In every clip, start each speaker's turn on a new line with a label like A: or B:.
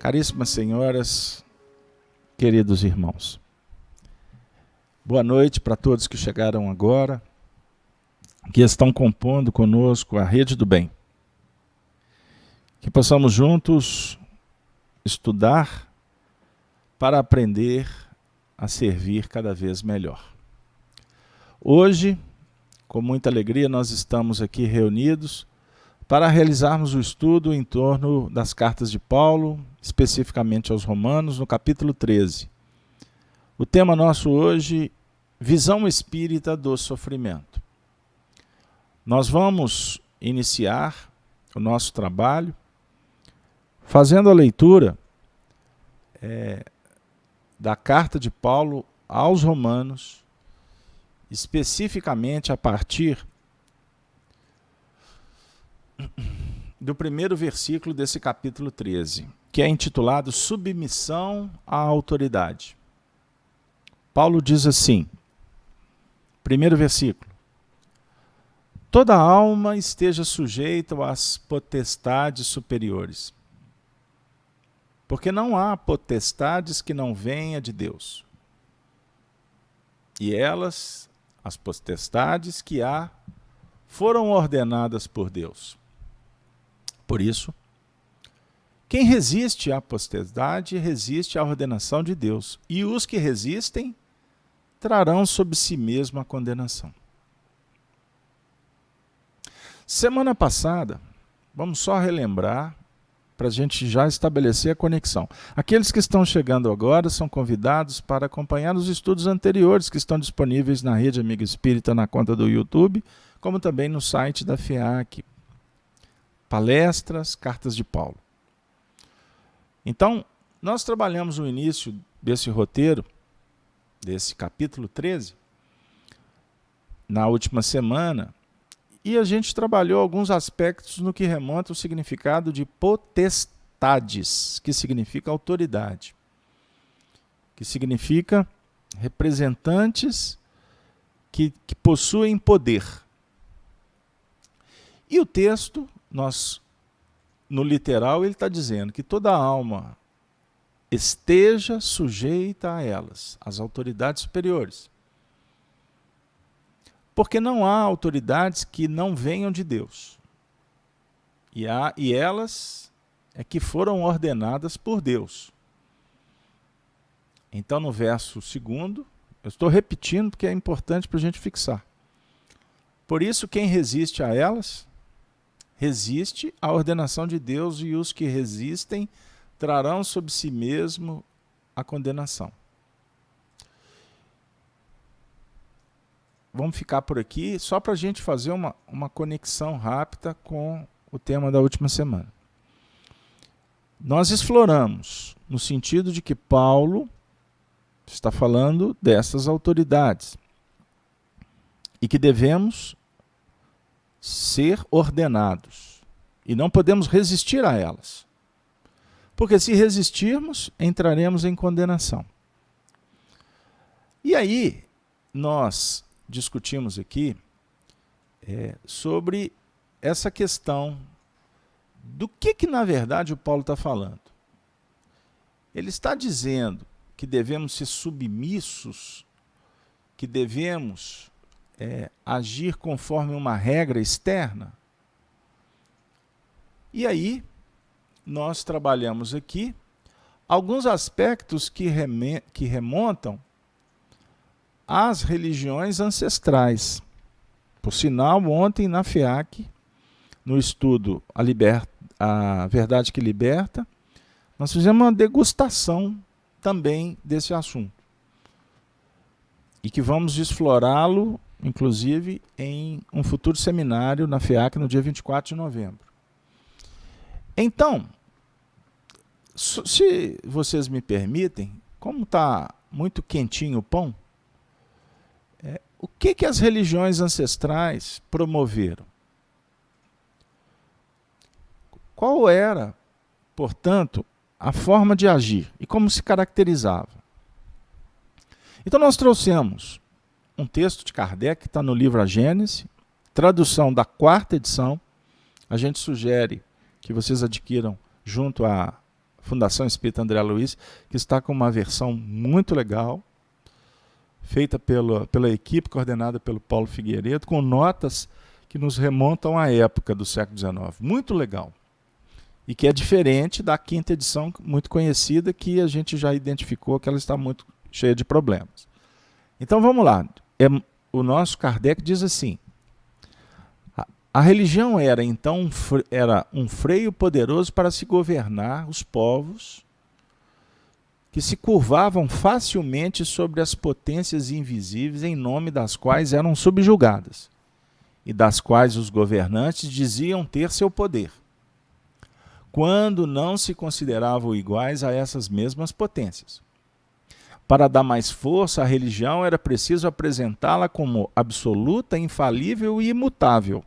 A: Caríssimas senhoras, queridos irmãos, boa noite para todos que chegaram agora, que estão compondo conosco a Rede do Bem. Que possamos juntos estudar para aprender a servir cada vez melhor. Hoje, com muita alegria, nós estamos aqui reunidos para realizarmos o estudo em torno das cartas de Paulo, especificamente aos Romanos, no capítulo 13. O tema nosso hoje, visão espírita do sofrimento. Nós vamos iniciar o nosso trabalho fazendo a leitura da carta de Paulo aos Romanos, especificamente a partir do primeiro versículo desse capítulo 13, que é intitulado Submissão à Autoridade. Paulo diz assim, primeiro versículo: toda alma esteja sujeita às potestades superiores, porque não há potestades que não venha de Deus. E elas, as potestades que há, foram ordenadas por Deus. Por isso, quem resiste à potestade resiste à ordenação de Deus, e os que resistem trarão sobre si mesmo a condenação. Semana passada, vamos só relembrar, para a gente já estabelecer a conexão. Aqueles que estão chegando agora são convidados para acompanhar os estudos anteriores que estão disponíveis na Rede Amigo Espírita, na conta do YouTube, como também no site da FEAC. Palestras, cartas de Paulo. Então, nós trabalhamos o início desse roteiro, desse capítulo 13, na última semana, e a gente trabalhou alguns aspectos no que remonta ao significado de potestades, que significa autoridade, que significa representantes que possuem poder. E o texto, no literal, ele está dizendo que toda alma esteja sujeita a elas, às autoridades superiores. Porque não há autoridades que não venham de Deus. E elas é que foram ordenadas por Deus. Então, no verso 2º, eu estou repetindo porque é importante para a gente fixar. Por isso, quem resiste a elas, resiste à ordenação de Deus, e os que resistem trarão sobre si mesmo a condenação. Vamos ficar por aqui só para a gente fazer uma conexão rápida com o tema da última semana. Nós exploramos no sentido de que Paulo está falando dessas autoridades e que devemos ser ordenados e não podemos resistir a elas, porque se resistirmos, entraremos em condenação. E aí, nós discutimos aqui sobre essa questão do que na verdade o Paulo está falando. Ele está dizendo que devemos ser submissos, que devemos agir conforme uma regra externa. E aí, nós trabalhamos aqui alguns aspectos que remontam às religiões ancestrais. Por sinal, ontem na FEAC, no estudo A Verdade que Liberta, nós fizemos uma degustação também desse assunto. E que vamos explorá-lo, inclusive, em um futuro seminário na FEAC no dia 24 de novembro. Então, se vocês me permitem, como está muito quentinho o pão, o que as religiões ancestrais promoveram? Qual era, portanto, a forma de agir e como se caracterizava? Então nós trouxemos um texto de Kardec, que está no livro A Gênese, tradução da 4ª edição. A gente sugere que vocês adquiram junto à Fundação Espírita André Luiz, que está com uma versão muito legal, feita pela equipe coordenada pelo Paulo Figueiredo, com notas que nos remontam à época do século XIX. Muito legal. E que é diferente da quinta edição, muito conhecida, que a gente já identificou que ela está muito cheia de problemas. Então vamos lá. O nosso Kardec diz assim: a religião era então um freio poderoso para se governar os povos que se curvavam facilmente sobre as potências invisíveis em nome das quais eram subjugadas e das quais os governantes diziam ter seu poder, quando não se consideravam iguais a essas mesmas potências. Para dar mais força à religião era preciso apresentá-la como absoluta, infalível e imutável,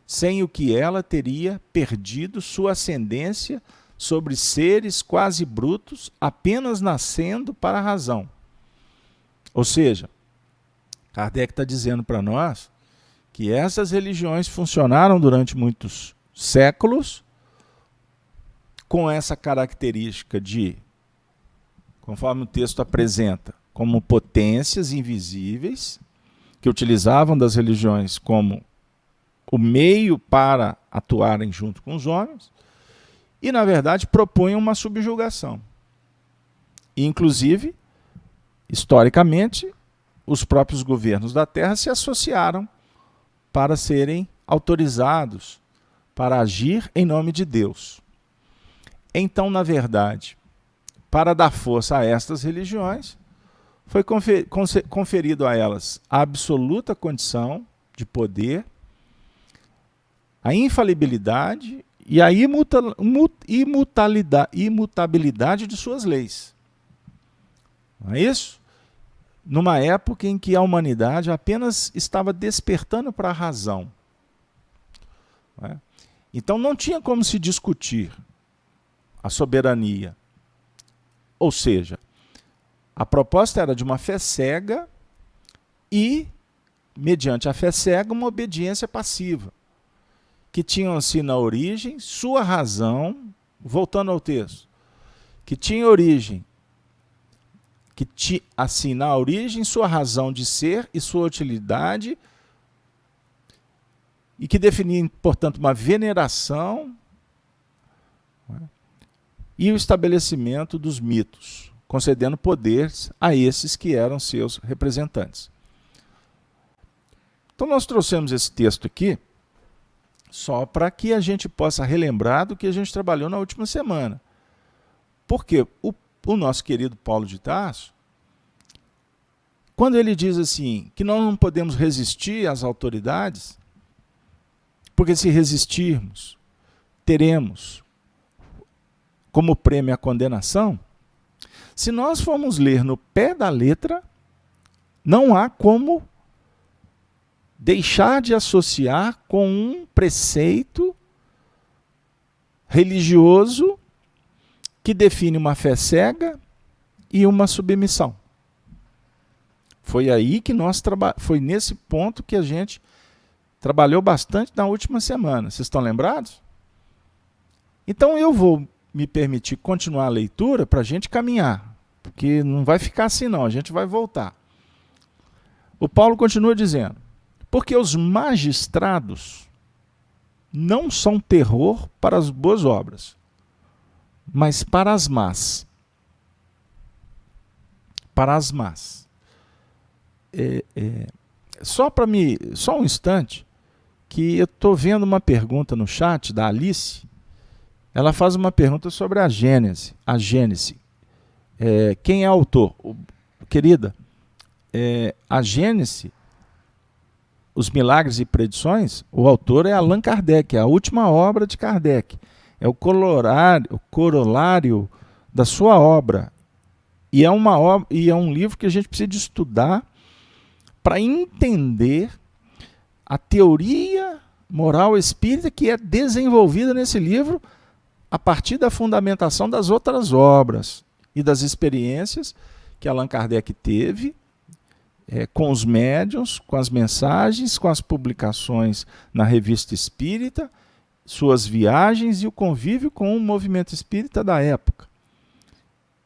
A: sem o que ela teria perdido sua ascendência sobre seres quase brutos, apenas nascendo para a razão. Ou seja, Kardec está dizendo para nós que essas religiões funcionaram durante muitos séculos com essa característica de, conforme o texto apresenta, como potências invisíveis, que utilizavam das religiões como o meio para atuarem junto com os homens, e, na verdade, propunham uma subjugação. E, inclusive, historicamente, os próprios governos da Terra se associaram para serem autorizados para agir em nome de Deus. Então, na verdade, para dar força a estas religiões, foi conferido a elas a absoluta condição de poder, a infalibilidade e a imutabilidade de suas leis. Não é isso? Numa época em que a humanidade apenas estava despertando para a razão. Não é? Então não tinha como se discutir a soberania. Ou seja, a proposta era de uma fé cega e, mediante a fé cega, uma obediência passiva, que tinham assim na origem sua razão, voltando ao texto, que tinha origem, assim na origem sua razão de ser e sua utilidade, e que definia, portanto, uma veneração, né, e o estabelecimento dos mitos, concedendo poderes a esses que eram seus representantes. Então nós trouxemos esse texto aqui só para que a gente possa relembrar do que a gente trabalhou na última semana. Porque o nosso querido Paulo de Tarso, quando ele diz assim, que nós não podemos resistir às autoridades, porque se resistirmos, teremos como prêmio a condenação, se nós formos ler no pé da letra, não há como deixar de associar com um preceito religioso que define uma fé cega e uma submissão. Foi aí que foi nesse ponto que a gente trabalhou bastante na última semana. Vocês estão lembrados? Então eu vou me permitir continuar a leitura para a gente caminhar, porque não vai ficar assim não, a gente vai voltar. O Paulo continua dizendo: porque os magistrados não são terror para as boas obras, mas para as más. Para as más. Só um instante, que eu estou vendo uma pergunta no chat da Alice. Ela faz uma pergunta sobre a Gênese. A Gênese. Quem é autor? Querida, a Gênese, Os Milagres e Predições, o autor é Allan Kardec, é a última obra de Kardec. É o corolário da sua obra. E é um livro que a gente precisa de estudar para entender a teoria moral espírita que é desenvolvida nesse livro a partir da fundamentação das outras obras e das experiências que Allan Kardec teve com os médiuns, com as mensagens, com as publicações na Revista Espírita suas viagens e o convívio com o movimento espírita da época.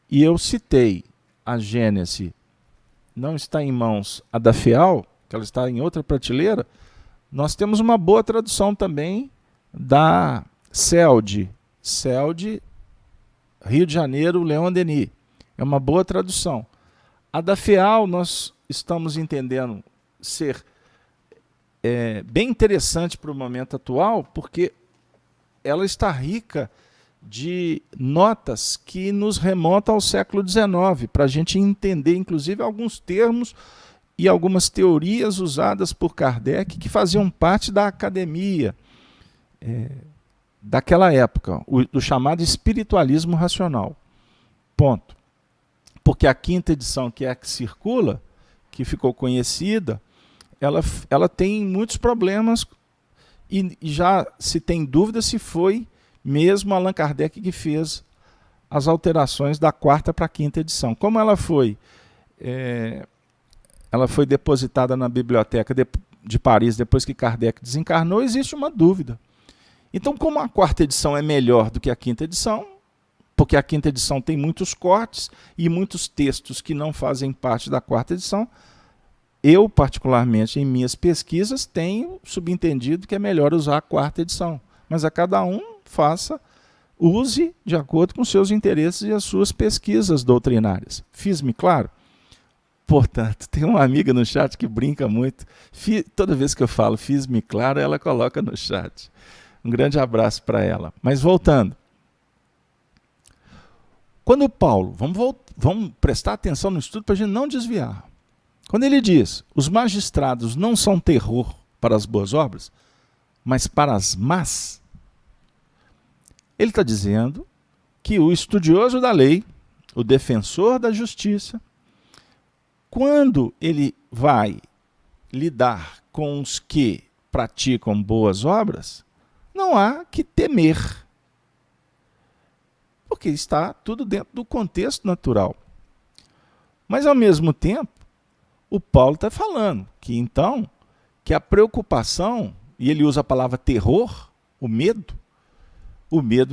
A: E eu citei a Gênese, não está em mãos a da FEAL, que ela está em outra prateleira. Nós temos uma boa tradução também da CELD, Rio de Janeiro, Leon Denis. É uma boa tradução. A da FEAL nós estamos entendendo ser bem interessante para o momento atual, porque ela está rica de notas que nos remontam ao século XIX, para a gente entender, inclusive, alguns termos e algumas teorias usadas por Kardec que faziam parte da academia daquela época, do chamado espiritualismo racional. Ponto. Porque a quinta edição, que é a que circula, que ficou conhecida, ela tem muitos problemas e já se tem dúvida se foi mesmo Allan Kardec que fez as alterações da quarta para a quinta edição. Como ela foi depositada na biblioteca de Paris depois que Kardec desencarnou, existe uma dúvida. Então, como a quarta edição é melhor do que a quinta edição, porque a quinta edição tem muitos cortes e muitos textos que não fazem parte da quarta edição, eu, particularmente, em minhas pesquisas, tenho subentendido que é melhor usar a quarta edição. Mas a cada um use de acordo com seus interesses e as suas pesquisas doutrinárias. Fiz-me claro? Portanto, tem uma amiga no chat que brinca muito. Toda vez que eu falo fiz-me claro, ela coloca no chat. Um grande abraço para ela. Mas voltando. Quando o Paulo, vamos prestar atenção no estudo para a gente não desviar. Quando ele diz, os magistrados não são terror para as boas obras, mas para as más, ele está dizendo que o estudioso da lei, o defensor da justiça, quando ele vai lidar com os que praticam boas obras, não há que temer, porque está tudo dentro do contexto natural. Mas, ao mesmo tempo, o Paulo está falando que, então, que a preocupação, e ele usa a palavra terror, o medo,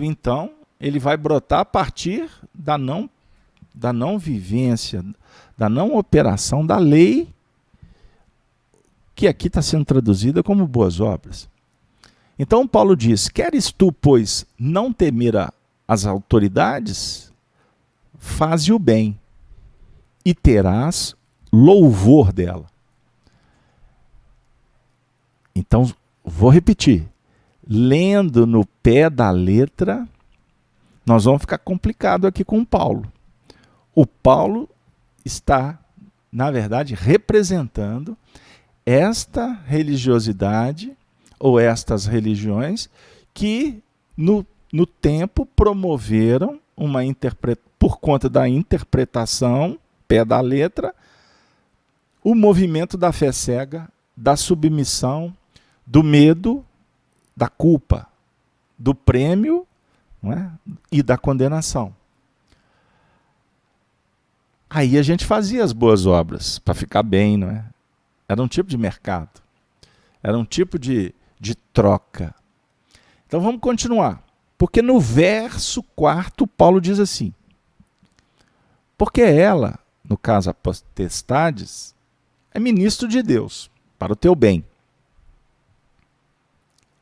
A: então, ele vai brotar a partir da não vivência, da não operação da lei, que aqui está sendo traduzida como boas obras. Então Paulo diz, queres tu, pois, não temer as autoridades? Faze o bem, e terás louvor dela. Então, vou repetir. Lendo no pé da letra, nós vamos ficar complicado aqui com o Paulo. O Paulo está, na verdade, representando esta religiosidade ou estas religiões que no tempo promoveram por conta da interpretação, pé da letra, o movimento da fé cega, da submissão, do medo, da culpa, do prêmio, não é? E da condenação. Aí a gente fazia as boas obras para ficar bem, não é? Era um tipo de mercado, era um tipo de troca. Então vamos continuar, porque no verso 4 Paulo diz assim, porque ela, no caso a potestades, é ministro de Deus, para o teu bem.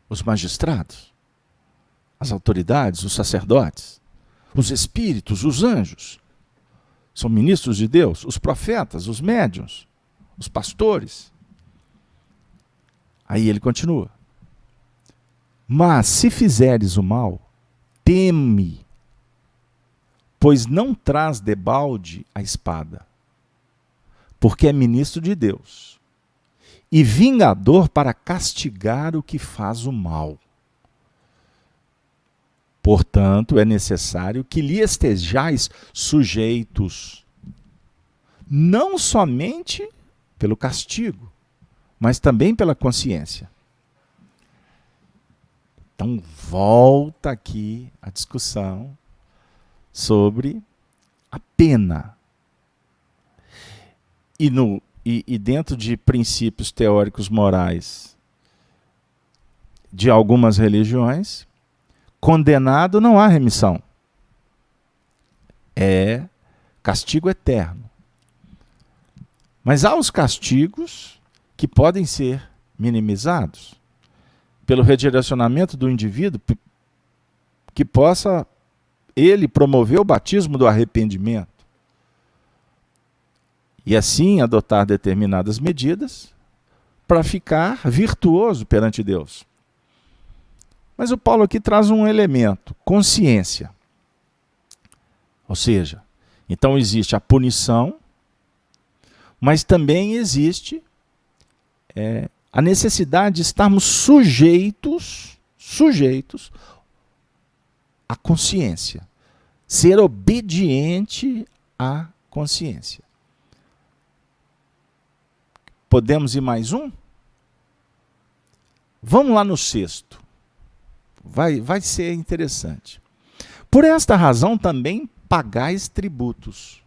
A: Os magistrados, as autoridades, os sacerdotes, os espíritos, os anjos, são ministros de Deus, os profetas, os médiuns, os pastores. Aí ele continua. Mas se fizeres o mal, teme, pois não traz debalde a espada, porque é ministro de Deus, e vingador para castigar o que faz o mal. Portanto, é necessário que lhe estejais sujeitos, não somente pelo castigo, mas também pela consciência. Então, volta aqui a discussão sobre a pena. E dentro de princípios teóricos morais de algumas religiões, condenado não há remissão. É castigo eterno. Mas há os castigos que podem ser minimizados pelo redirecionamento do indivíduo, que possa ele promover o batismo do arrependimento e assim adotar determinadas medidas para ficar virtuoso perante Deus. Mas o Paulo aqui traz um elemento, consciência. Ou seja, então existe a punição, mas também existe a necessidade de estarmos sujeitos à consciência. Ser obediente à consciência. Podemos ir mais um? Vamos lá no 6º. Vai ser interessante. Por esta razão também pagais tributos.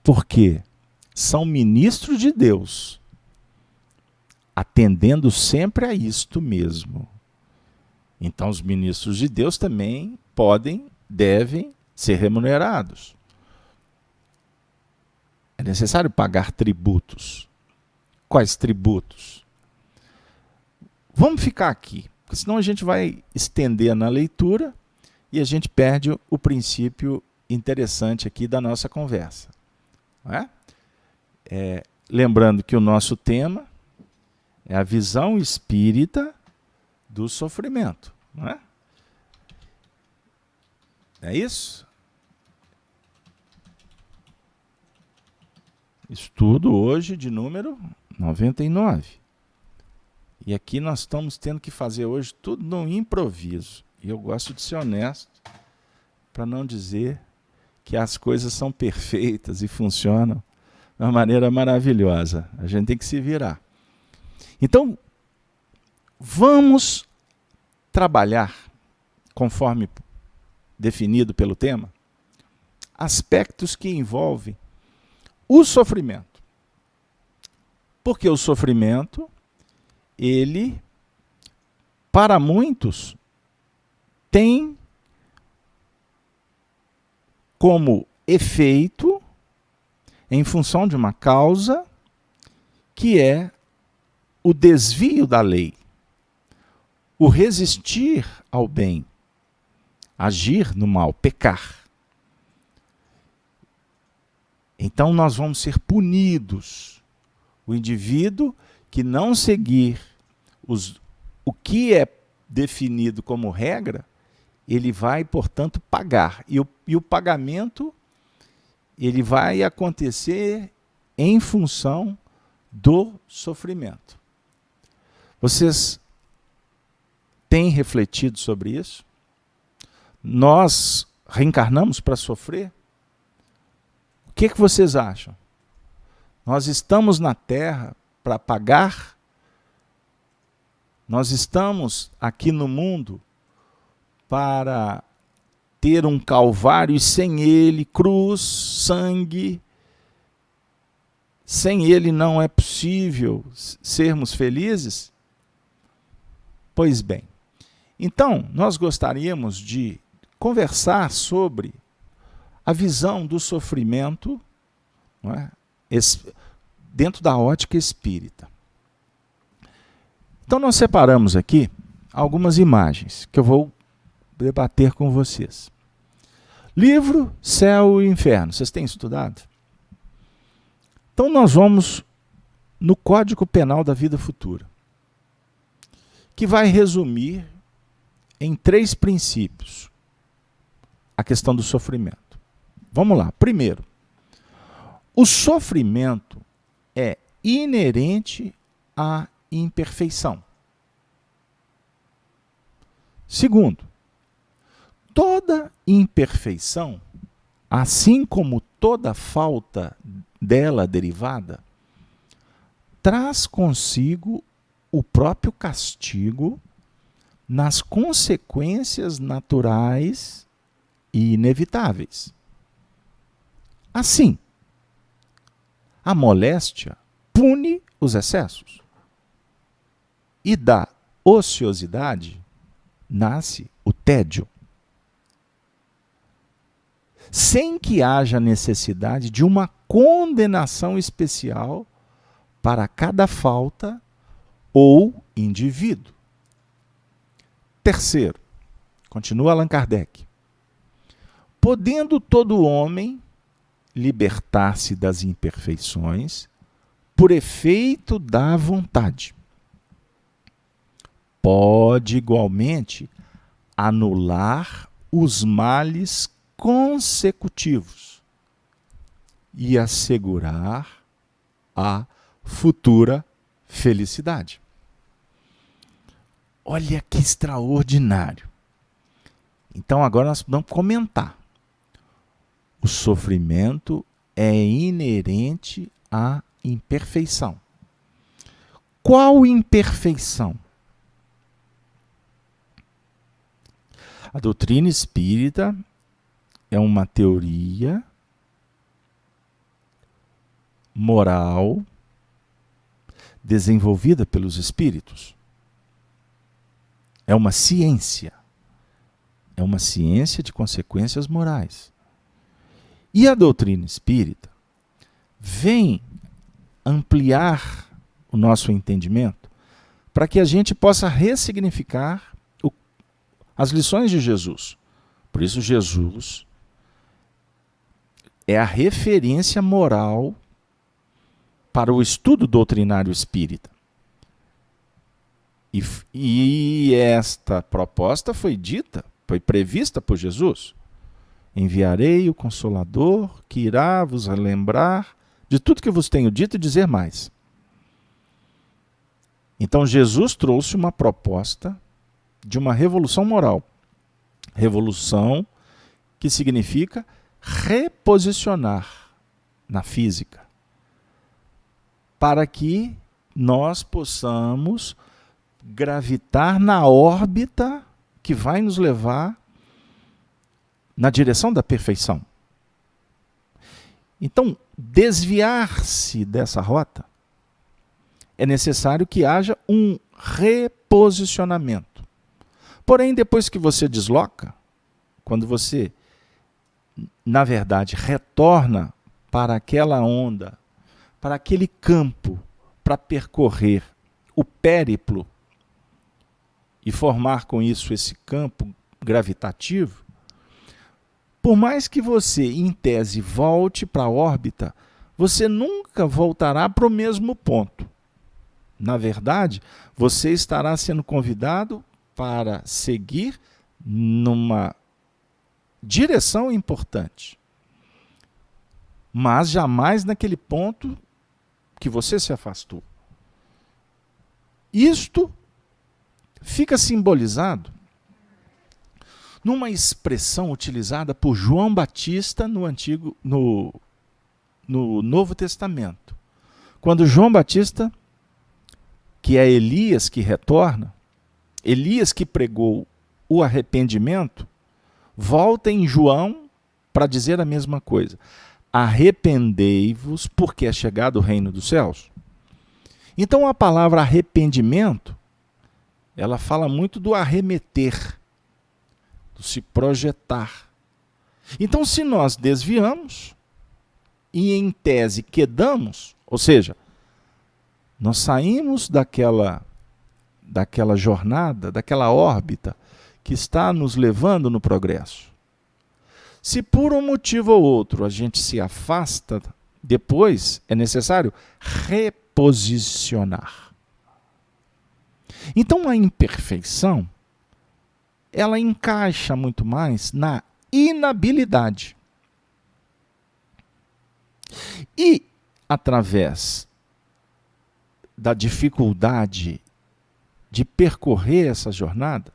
A: Porque são ministros de Deus, atendendo sempre a isto mesmo. Então os ministros de Deus também devem ser remunerados. É necessário pagar tributos. Quais tributos? Vamos ficar aqui, porque senão a gente vai estender na leitura e a gente perde o princípio interessante aqui da nossa conversa. Não é? Lembrando que o nosso tema é a visão espírita do sofrimento. Não é? É isso? Estudo hoje de número 99. E aqui nós estamos tendo que fazer hoje tudo no improviso. E eu gosto de ser honesto, para não dizer que as coisas são perfeitas e funcionam de uma maneira maravilhosa. A gente tem que se virar. Então, vamos trabalhar, conforme definido pelo tema, aspectos que envolvem o sofrimento. Porque o sofrimento, ele, para muitos, tem como efeito, em função de uma causa, que é o desvio da lei, o resistir ao bem, agir no mal, pecar. Então nós vamos ser punidos. O indivíduo que não seguir o que é definido como regra, ele vai, portanto, pagar. E o pagamento ele vai acontecer em função do sofrimento. Vocês têm refletido sobre isso? Nós reencarnamos para sofrer? O que vocês acham? Nós estamos na Terra para pagar? Nós estamos aqui no mundo para ter um calvário e sem ele, cruz, sangue. Sem ele não é possível sermos felizes? Pois bem, então nós gostaríamos de conversar sobre a visão do sofrimento, não é? Dentro da ótica espírita. Então nós separamos aqui algumas imagens que eu vou debater com vocês. Livro, Céu e Inferno. Vocês têm estudado? Então nós vamos no Código Penal da Vida Futura, que vai resumir em 3 princípios a questão do sofrimento. Vamos lá. Primeiro, o sofrimento é inerente à imperfeição. Segundo, toda imperfeição, assim como toda falta dela derivada, traz consigo o próprio castigo nas consequências naturais e inevitáveis. Assim, a moléstia pune os excessos e dá ociosidade nasce o tédio. Sem que haja necessidade de uma condenação especial para cada falta ou indivíduo. Terceiro, continua Allan Kardec, podendo todo homem libertar-se das imperfeições por efeito da vontade, pode igualmente anular os males consecutivos e assegurar a futura felicidade. Olha que extraordinário. Então agora nós vamos comentar. O sofrimento é inerente à imperfeição. Qual imperfeição? A doutrina espírita é uma teoria moral desenvolvida pelos espíritos. É uma ciência. É uma ciência de consequências morais. E a doutrina espírita vem ampliar o nosso entendimento para que a gente possa ressignificar as lições de Jesus. Por isso, Jesus é a referência moral para o estudo doutrinário espírita. E esta proposta foi prevista por Jesus. Enviarei o Consolador, que irá vos lembrar de tudo que vos tenho dito e dizer mais. Então Jesus trouxe uma proposta de uma revolução moral. Revolução que significa reposicionar na física, para que nós possamos gravitar na órbita que vai nos levar na direção da perfeição. Então, desviar-se dessa rota é necessário que haja um reposicionamento. Porém, depois que você desloca, quando você, na verdade, retorna para aquela onda, para aquele campo, para percorrer o périplo e formar com isso esse campo gravitativo, por mais que você, em tese, volte para a órbita, você nunca voltará para o mesmo ponto. Na verdade, você estará sendo convidado para seguir numa direção importante, mas jamais naquele ponto que você se afastou. Isto fica simbolizado numa expressão utilizada por João Batista no Novo Testamento. Quando João Batista, que é Elias que retorna, Elias que pregou o arrependimento, volta em João para dizer a mesma coisa. Arrependei-vos, porque é chegado o reino dos céus. Então a palavra arrependimento, ela fala muito do arremeter, do se projetar. Então se nós desviamos e em tese quedamos, ou seja, nós saímos daquela jornada, daquela órbita que está nos levando no progresso. Se por um motivo ou outro a gente se afasta, depois é necessário reposicionar. Então a imperfeição, ela encaixa muito mais na inabilidade. E através da dificuldade de percorrer essa jornada,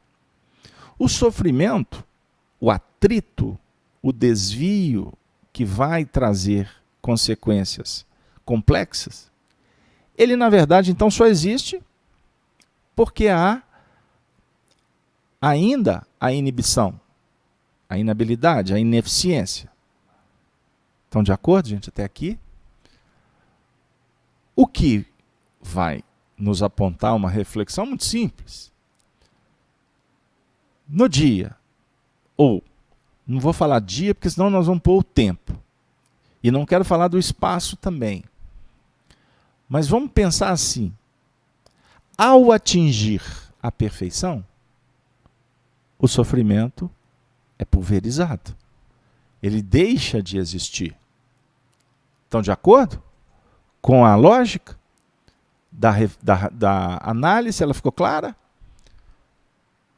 A: o sofrimento, o atrito, o desvio que vai trazer consequências complexas, ele na verdade então só existe porque há ainda a inibição, a inabilidade, a ineficiência. Estão de acordo, gente, até aqui? O que vai nos apontar uma reflexão muito simples. no dia, ou, não vou falar dia, porque senão nós vamos pôr o tempo. E não quero falar do espaço também. Mas vamos pensar assim, ao atingir a perfeição, o sofrimento é pulverizado. Ele deixa de existir. Estão de acordo com a lógica da análise? Ela ficou clara?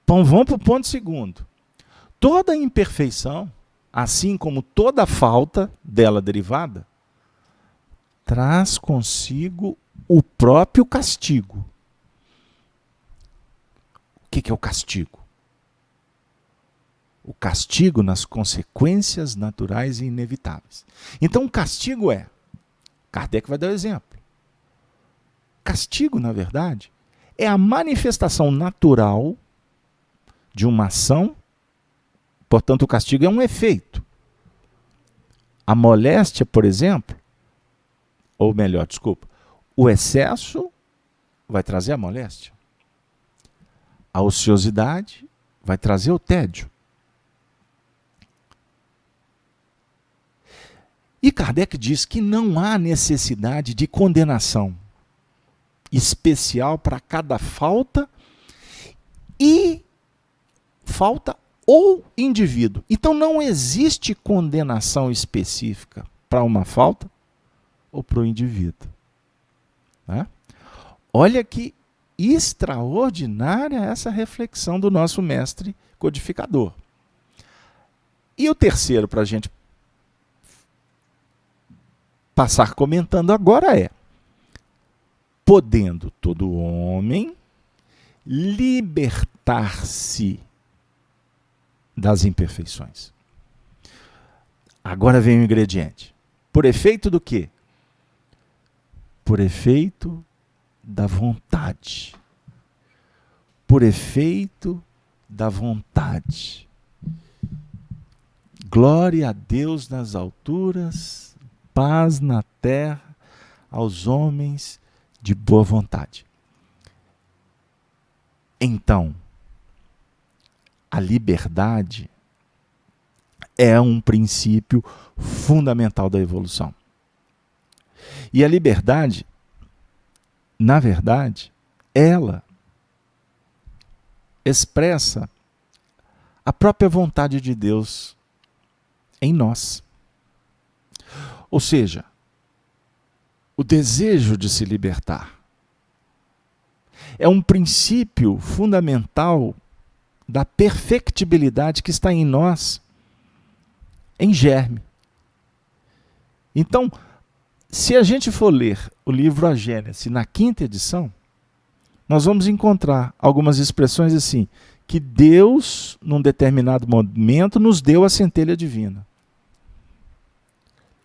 A: Então vamos para o ponto segundo. Toda imperfeição, assim como toda falta dela derivada, traz consigo o próprio castigo. O que é o castigo? O castigo nas consequências naturais e inevitáveis. Então o castigo é, Kardec vai dar o exemplo. Castigo, na verdade, é a manifestação natural de uma ação, portanto o castigo é um efeito. A moléstia, por exemplo, ou melhor, desculpa, o excesso vai trazer a moléstia. A ociosidade vai trazer o tédio. E Kardec diz que não há necessidade de condenação especial para cada falta ou indivíduo. Então não existe condenação específica para uma falta ou para o indivíduo. Né? Olha que extraordinária essa reflexão do nosso mestre codificador. E o terceiro, para a gente passar comentando agora, é: podendo todo homem libertar-se das imperfeições. Agora vem o ingrediente. Por efeito do quê? Por efeito da vontade. Por efeito da vontade. Glória a Deus nas alturas, paz na terra aos homens de boa vontade. Então, a liberdade é um princípio fundamental da evolução. E a liberdade, na verdade, ela expressa a própria vontade de Deus em nós. Ou seja, o desejo de se libertar é um princípio fundamental da perfectibilidade que está em nós, em germe. Então, se a gente for ler o livro A Gênese na 5ª edição, nós vamos encontrar algumas expressões assim, que Deus, num determinado momento, nos deu a centelha divina.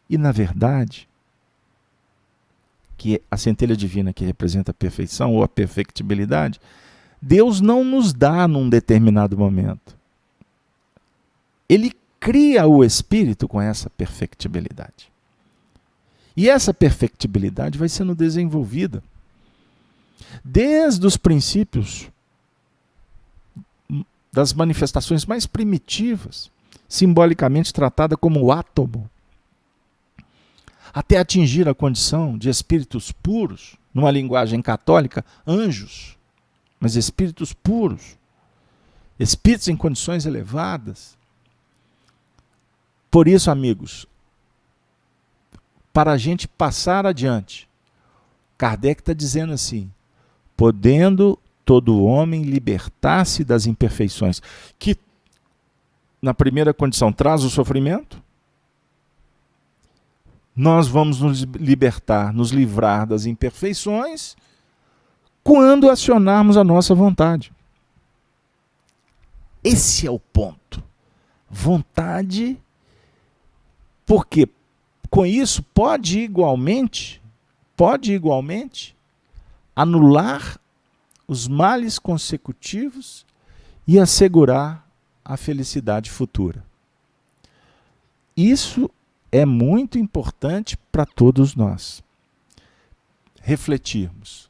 A: E, na verdade, que a centelha divina que representa a perfeição ou a perfectibilidade, Deus não nos dá num determinado momento. Ele cria o espírito com essa perfectibilidade. E essa perfectibilidade vai sendo desenvolvida desde os princípios das manifestações mais primitivas, simbolicamente tratada como o átomo, até atingir a condição de espíritos puros, numa linguagem católica, anjos, mas espíritos puros, espíritos em condições elevadas. Por isso, amigos, para a gente passar adiante, Kardec está dizendo assim: podendo todo homem libertar-se das imperfeições, que na primeira condição traz o sofrimento, nós vamos nos libertar, nos livrar das imperfeições quando acionarmos a nossa vontade. Esse é o ponto. Vontade, porque com isso pode igualmente anular os males consecutivos e assegurar a felicidade futura. Isso é muito importante para todos nós refletirmos.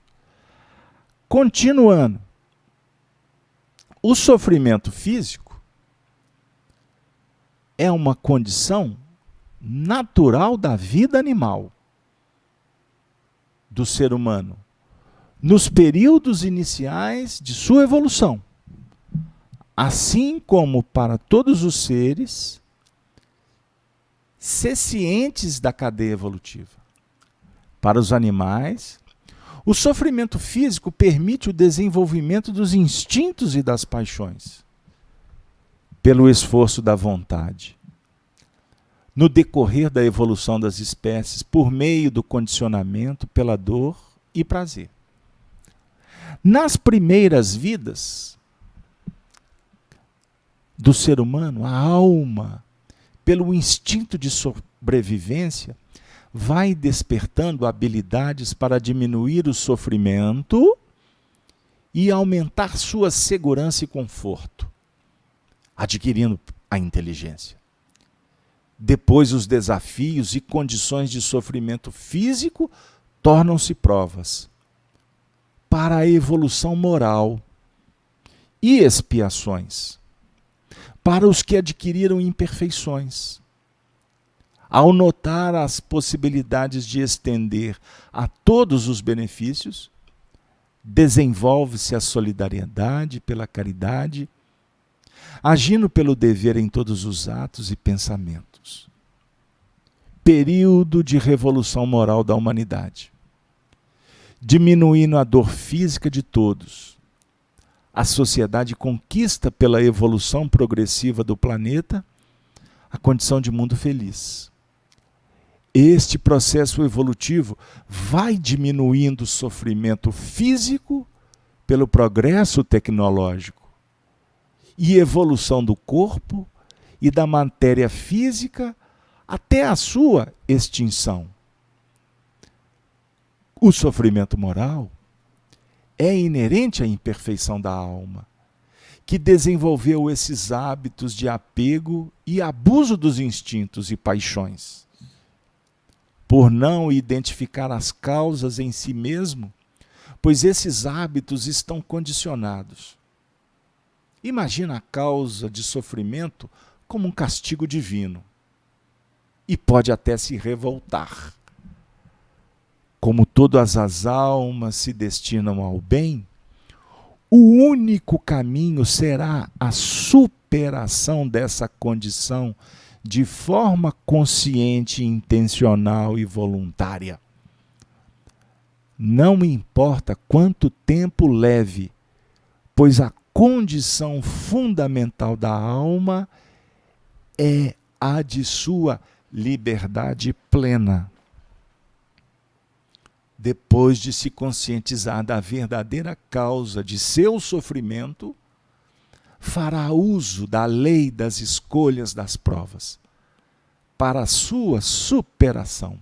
A: Continuando, O sofrimento físico é uma condição natural da vida animal, do ser humano, nos períodos iniciais de sua evolução, assim como para todos os seres cientes da cadeia evolutiva. Para os animais, o sofrimento físico permite o desenvolvimento dos instintos e das paixões, pelo esforço da vontade. No decorrer da evolução das espécies, por meio do condicionamento pela dor e prazer. Nas primeiras vidas do ser humano, a alma, pelo instinto de sobrevivência, vai despertando habilidades para diminuir o sofrimento e aumentar sua segurança e conforto, adquirindo a inteligência. Depois, os desafios e condições de sofrimento físico tornam-se provas para a evolução moral e expiações para os que adquiriram imperfeições. Ao notar as possibilidades de estender a todos os benefícios, desenvolve-se a solidariedade pela caridade, agindo pelo dever em todos os atos e pensamentos. Período de revolução moral da humanidade. Diminuindo a dor física de todos, a sociedade conquista pela evolução progressiva do planeta a condição de mundo feliz. Este processo evolutivo vai diminuindo o sofrimento físico pelo progresso tecnológico e evolução do corpo e da matéria física até a sua extinção. O sofrimento moral é inerente à imperfeição da alma, que desenvolveu esses hábitos de apego e abuso dos instintos e paixões. Por não identificar as causas em si mesmo, pois esses hábitos estão condicionados. Imagina a causa de sofrimento como um castigo divino, e pode até se revoltar. Como todas as almas se destinam ao bem, o único caminho será a superação dessa condição de forma consciente, intencional e voluntária. Não importa quanto tempo leve, pois a condição fundamental da alma é a de sua liberdade plena. Depois de se conscientizar da verdadeira causa de seu sofrimento, fará uso da lei das escolhas das provas para a sua superação.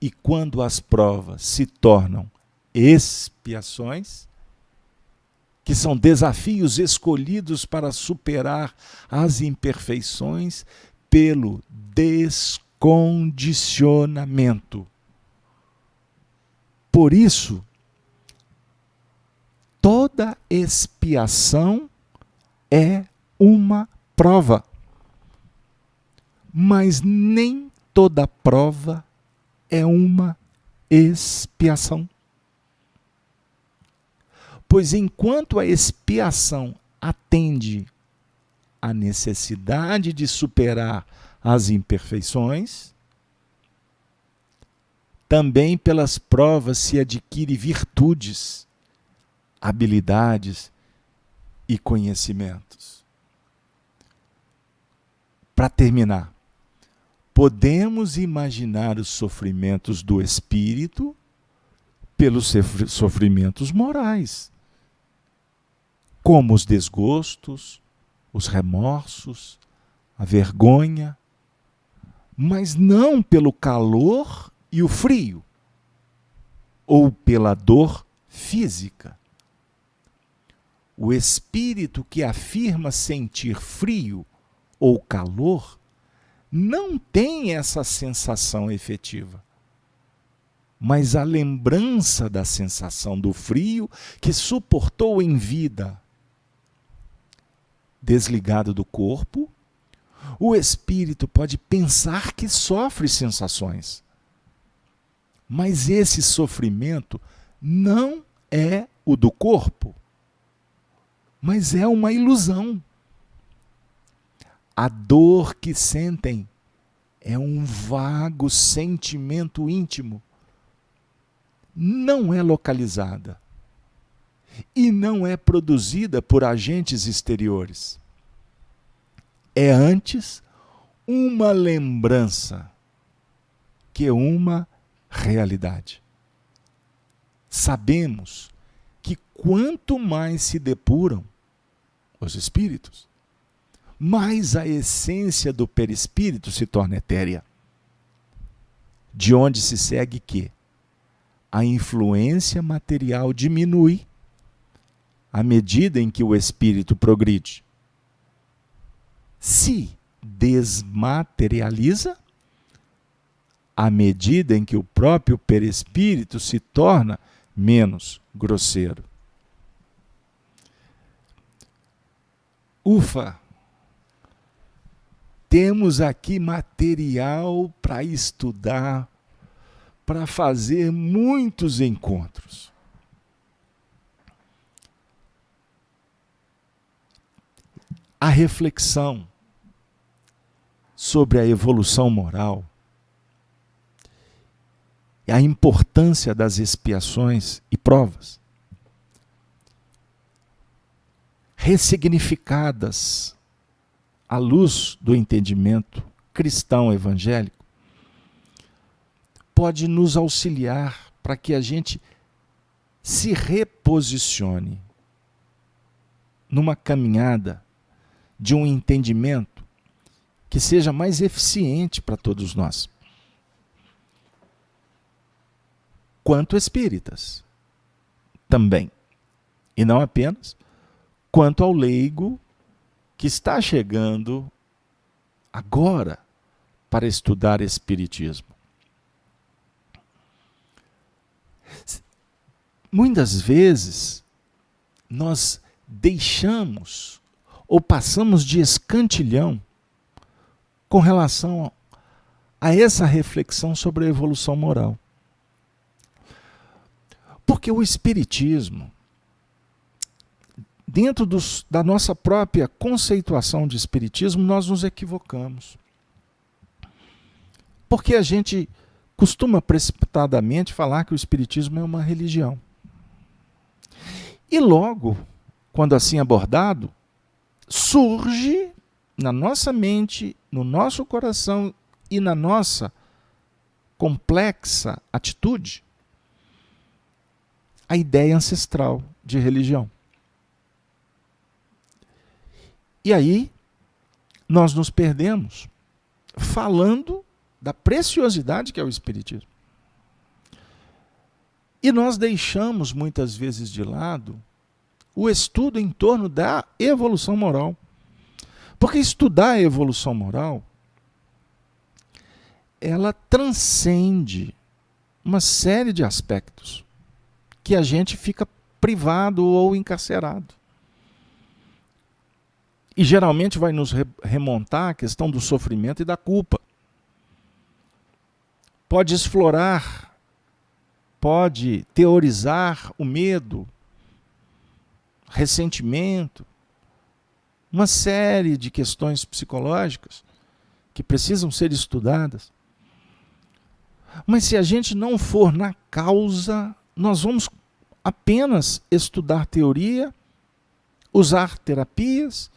A: E quando as provas se tornam expiações, que são desafios escolhidos para superar as imperfeições pelo descondicionamento. Por isso, toda expiação é uma prova, mas nem toda prova é uma expiação. Pois enquanto a expiação atende à necessidade de superar as imperfeições, também pelas provas se adquire virtudes, habilidades e conhecimentos. Para terminar, podemos imaginar os sofrimentos do espírito pelos sofrimentos morais, como os desgostos, os remorsos, a vergonha, mas não pelo calor e o frio, ou pela dor física. O espírito que afirma sentir frio ou calor não tem essa sensação efetiva. mas a lembrança da sensação do frio que suportou em vida. Desligado do corpo, o espírito pode pensar que sofre sensações. Mas esse sofrimento não é o do corpo, mas é uma ilusão. A dor que sentem é um vago sentimento íntimo. Não é localizada e não é produzida por agentes exteriores. É antes uma lembrança que uma realidade. Sabemos que quanto mais se depuram os espíritos, mais a essência do perispírito se torna etérea. De onde se segue que a influência material diminui à medida em que o espírito progride. Se desmaterializa à medida em que o próprio perispírito se torna menos grosseiro. Ufa! Temos aqui material para estudar, para fazer muitos encontros. A reflexão sobre a evolução moral e a importância das expiações e provas, ressignificadas à luz do entendimento cristão evangélico, pode nos auxiliar para que a gente se reposicione numa caminhada de um entendimento que seja mais eficiente para todos nós. Quanto espíritas, também. E não apenas quanto ao leigo que está chegando agora para estudar espiritismo. Muitas vezes nós deixamos ou passamos de escantilhão com relação a essa reflexão sobre a evolução moral. Porque o espiritismo, dentro da nossa própria conceituação de espiritismo, nós nos equivocamos. Porque a gente costuma precipitadamente falar que o espiritismo é uma religião. E logo, quando assim abordado, surge na nossa mente, no nosso coração e na nossa complexa atitude a ideia ancestral de religião. E aí nós nos perdemos falando da preciosidade que é o espiritismo. E nós deixamos muitas vezes de lado o estudo em torno da evolução moral. Porque estudar a evolução moral, ela transcende uma série de aspectos que a gente fica privado ou encarcerado. E geralmente vai nos remontar à questão do sofrimento e da culpa. Pode explorar, pode teorizar o medo, ressentimento, uma série de questões psicológicas que precisam ser estudadas. Mas se a gente não for na causa, nós vamos apenas estudar teoria, usar terapias,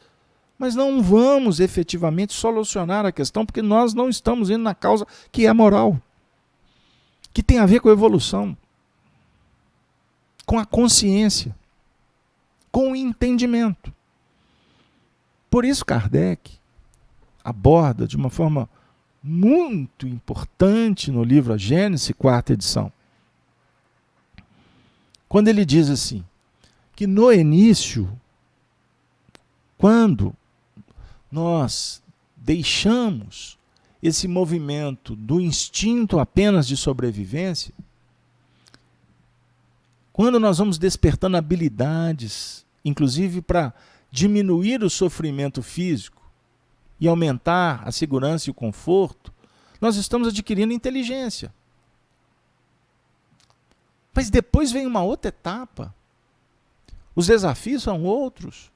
A: mas não vamos efetivamente solucionar a questão, porque nós não estamos indo na causa que é a moral, que tem a ver com a evolução, com a consciência, com o entendimento. Por isso Kardec aborda de uma forma muito importante no livro A Gênese, 4ª edição, quando ele diz assim, que no início, quando nós deixamos esse movimento do instinto apenas de sobrevivência, quando nós vamos despertando habilidades, inclusive para diminuir o sofrimento físico e aumentar a segurança e o conforto, nós estamos adquirindo inteligência. Mas depois vem uma outra etapa. Os desafios são outros.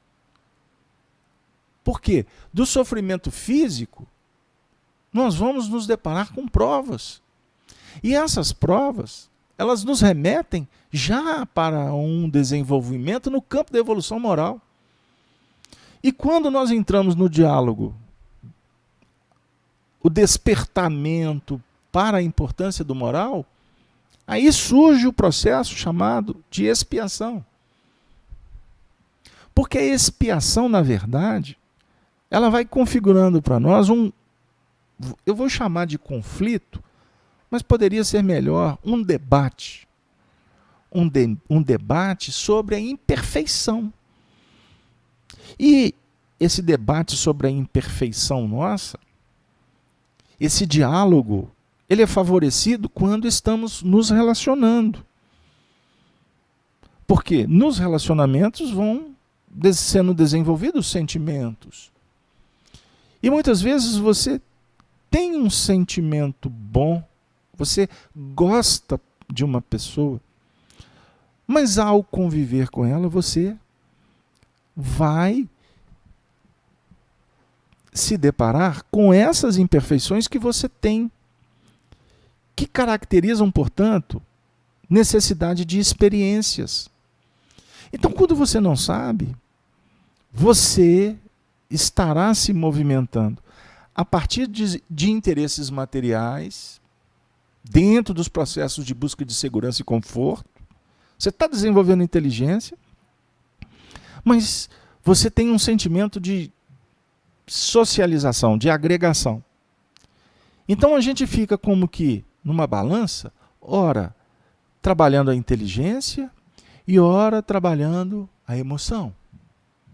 A: Por quê? Do sofrimento físico, nós vamos nos deparar com provas. E essas provas, elas nos remetem já para um desenvolvimento no campo da evolução moral. E quando nós entramos no diálogo, o despertamento para a importância do moral, aí surge o processo chamado de expiação. Porque a expiação, na verdade, ela vai configurando para nós eu vou chamar de conflito, mas poderia ser melhor um debate. Um debate sobre a imperfeição. E esse debate sobre a imperfeição nossa, esse diálogo, ele é favorecido quando estamos nos relacionando. Porque nos relacionamentos vão sendo desenvolvidos sentimentos. E muitas vezes você tem um sentimento bom, você gosta de uma pessoa, mas ao conviver com ela, você vai se deparar com essas imperfeições que você tem, que caracterizam, portanto, necessidade de experiências. Então, quando você não sabe, você estará se movimentando a partir de interesses materiais, dentro dos processos de busca de segurança e conforto. Você está desenvolvendo inteligência, mas você tem um sentimento de socialização, de agregação. Então a gente fica como que numa balança, ora trabalhando a inteligência e ora trabalhando a emoção,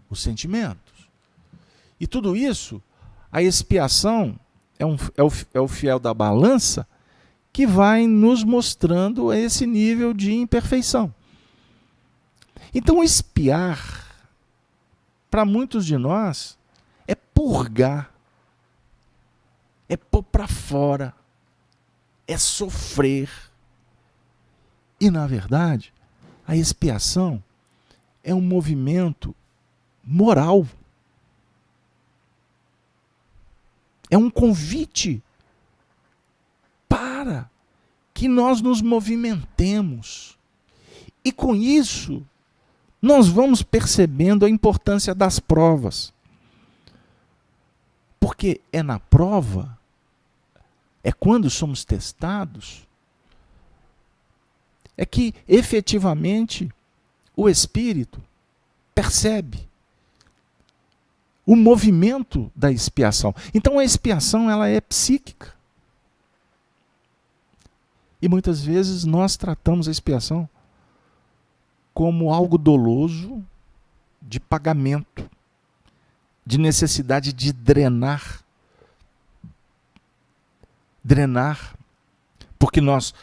A: os sentimentos. E tudo isso, a expiação é o fiel da balança que vai nos mostrando esse nível de imperfeição. Então expiar, para muitos de nós, é purgar, é pôr para fora, é sofrer. E, na verdade, a expiação é um movimento moral. É um convite para que nós nos movimentemos. E com isso, nós vamos percebendo a importância das provas. Porque é na prova, é quando somos testados, é que efetivamente o espírito percebe o movimento da expiação. Então a expiação, ela é psíquica. E muitas vezes nós tratamos a expiação como algo doloso, de pagamento, de necessidade de drenar. Drenar, porque nós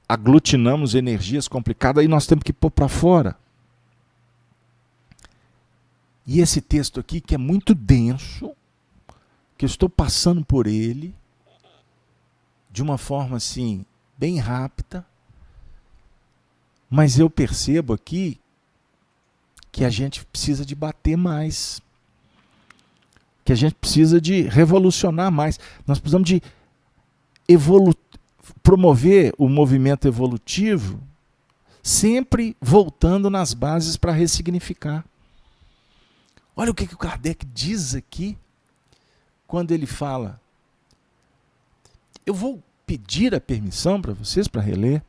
A: aglutinamos energias complicadas e nós temos que pôr para fora. E esse texto aqui, que é muito denso, que eu estou passando por ele, de uma forma assim, bem rápida, mas eu percebo aqui que a gente precisa de bater mais, que a gente precisa de revolucionar mais. Nós precisamos de promover o movimento evolutivo, sempre voltando nas bases para ressignificar. Olha o que o Kardec diz aqui, quando ele fala. Eu vou pedir a permissão para vocês, para reler.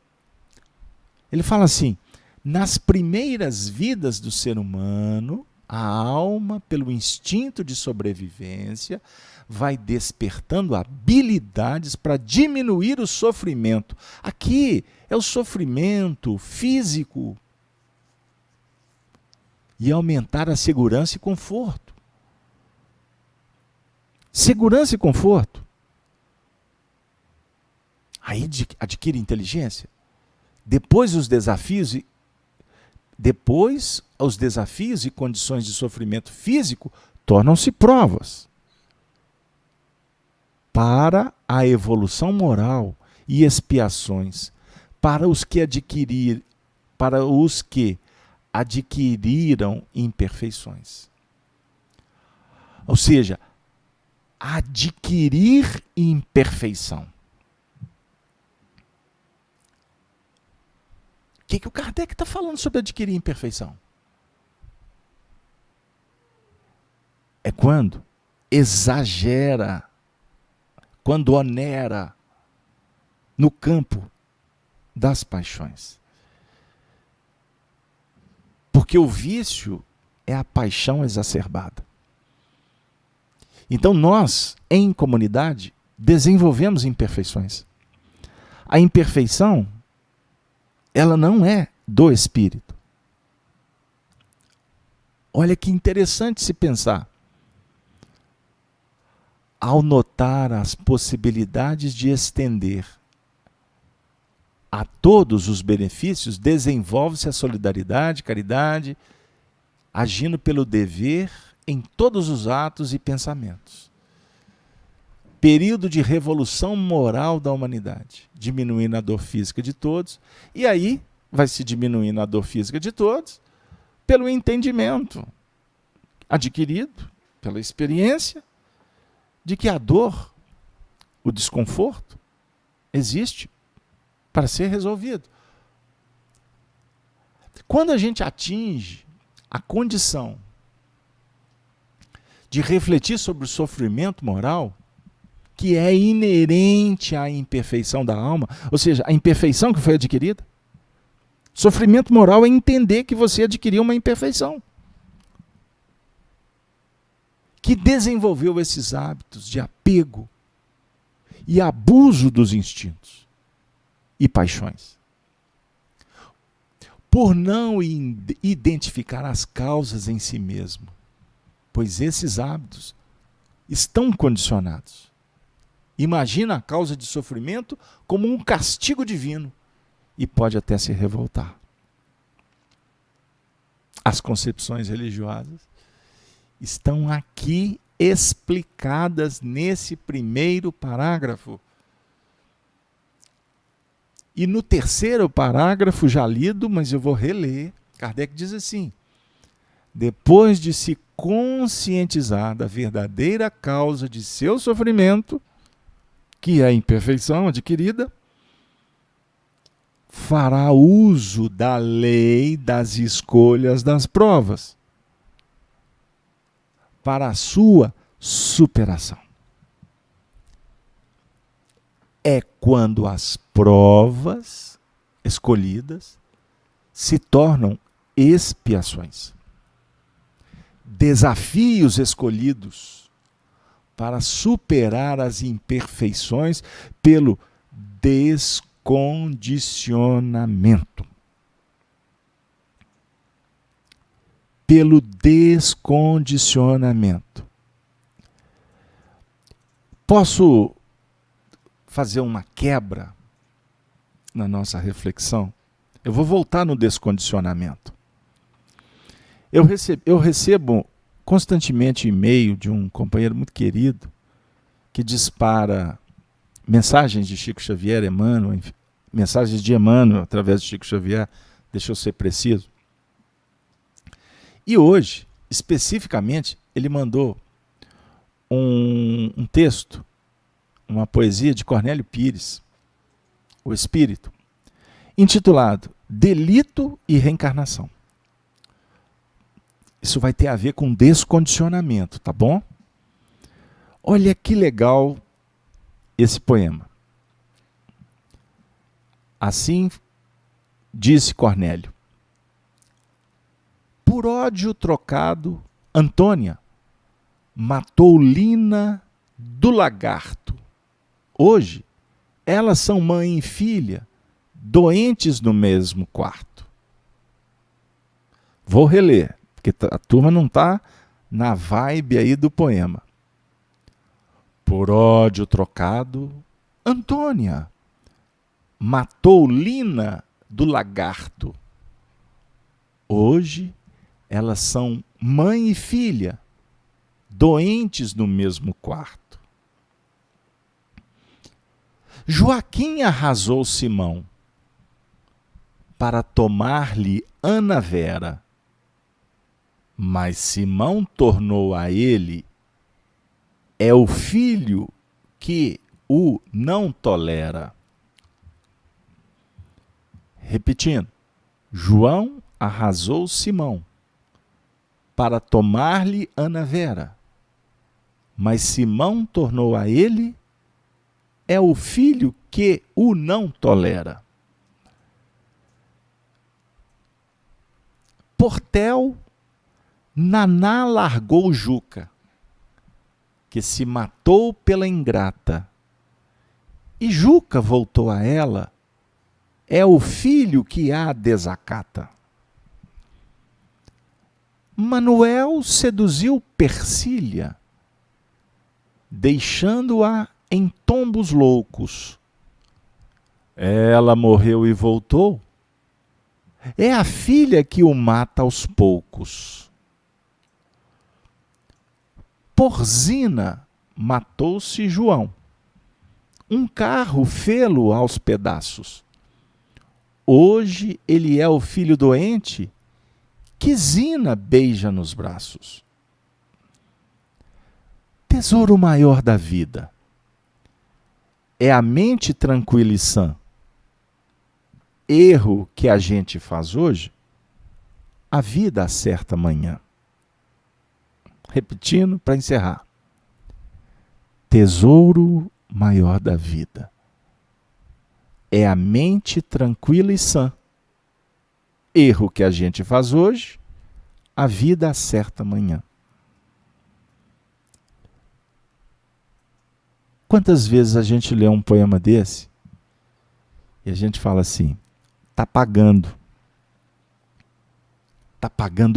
A: Ele fala assim: nas primeiras vidas do ser humano, a alma, pelo instinto de sobrevivência, vai despertando habilidades para diminuir o sofrimento. Aqui é o sofrimento físico, e aumentar a segurança e conforto. Segurança e conforto. Aí adquire inteligência. Depois os desafios depois os desafios e condições de sofrimento físico tornam-se provas para a evolução moral e expiações para os que adquiriram imperfeições. Ou seja, adquirir imperfeição. O que o Kardec está falando sobre adquirir imperfeição? É quando exagera, quando onera no campo das paixões. Porque o vício é a paixão exacerbada. Então nós, em comunidade, desenvolvemos imperfeições. A imperfeição, ela não é do espírito. Olha que interessante se pensar. Ao notar as possibilidades de estender a todos os benefícios, desenvolve-se a solidariedade, caridade, agindo pelo dever em todos os atos e pensamentos. Período de revolução moral da humanidade, diminuindo a dor física de todos, e aí vai se diminuindo a dor física de todos pelo entendimento adquirido, pela experiência, de que a dor, o desconforto, existe para ser resolvido. Quando a gente atinge a condição de refletir sobre o sofrimento moral, que é inerente à imperfeição da alma, ou seja, a imperfeição que foi adquirida, sofrimento moral é entender que você adquiriu uma imperfeição, que desenvolveu esses hábitos de apego e abuso dos instintos e paixões. Por não identificar as causas em si mesmo, pois esses hábitos estão condicionados. Imagina a causa de sofrimento como um castigo divino e pode até se revoltar. As concepções religiosas estão aqui explicadas nesse primeiro parágrafo. E no terceiro parágrafo, já lido, mas eu vou reler, Kardec diz assim: depois de se conscientizar da verdadeira causa de seu sofrimento, que é a imperfeição adquirida, fará uso da lei das escolhas das provas para a sua superação. É quando as provas escolhidas se tornam expiações. Desafios escolhidos para superar as imperfeições pelo descondicionamento. Pelo descondicionamento. Posso fazer uma quebra na nossa reflexão? Eu vou voltar no descondicionamento. Eu recebo constantemente e-mail de um companheiro muito querido que dispara mensagens de Chico Xavier, Emmanuel, mensagens de Emmanuel através de Chico Xavier, deixa eu ser preciso. E hoje, especificamente, ele mandou um texto, uma poesia de Cornélio Pires, O Espírito, intitulado Delito e Reencarnação. Isso vai ter a ver com descondicionamento, tá bom? Olha que legal esse poema. Assim disse Cornélio: por ódio trocado, Antônia matou Lina do lagarto. Hoje, elas são mãe e filha, doentes no mesmo quarto. Vou reler, porque a turma não está na vibe aí do poema. Por ódio trocado, Antônia matou Lina do lagarto. Hoje, elas são mãe e filha, doentes no mesmo quarto. Joaquim arrasou Simão para tomar-lhe Ana Vera, mas Simão tornou a ele: é o filho que o não tolera. Repetindo, João arrasou Simão para tomar-lhe Ana Vera, mas Simão tornou a ele: é o filho que o não tolera. Portel, Naná largou Juca, que se matou pela ingrata, e Juca voltou a ela: é o filho que a desacata. Manuel seduziu Persília, deixando-a em tombos loucos. Ela morreu e voltou. É a filha que o mata aos poucos. Porzina matou-se João. Um carro fê-lo aos pedaços. Hoje ele é o filho doente que Zina beija nos braços. Tesouro maior da vida é a mente tranquila e sã. Erro que a gente faz hoje, a vida acerta amanhã. Repetindo para encerrar. Tesouro maior da vida é a mente tranquila e sã. Erro que a gente faz hoje, a vida acerta amanhã. Quantas vezes a gente lê um poema desse e a gente fala assim: está pagando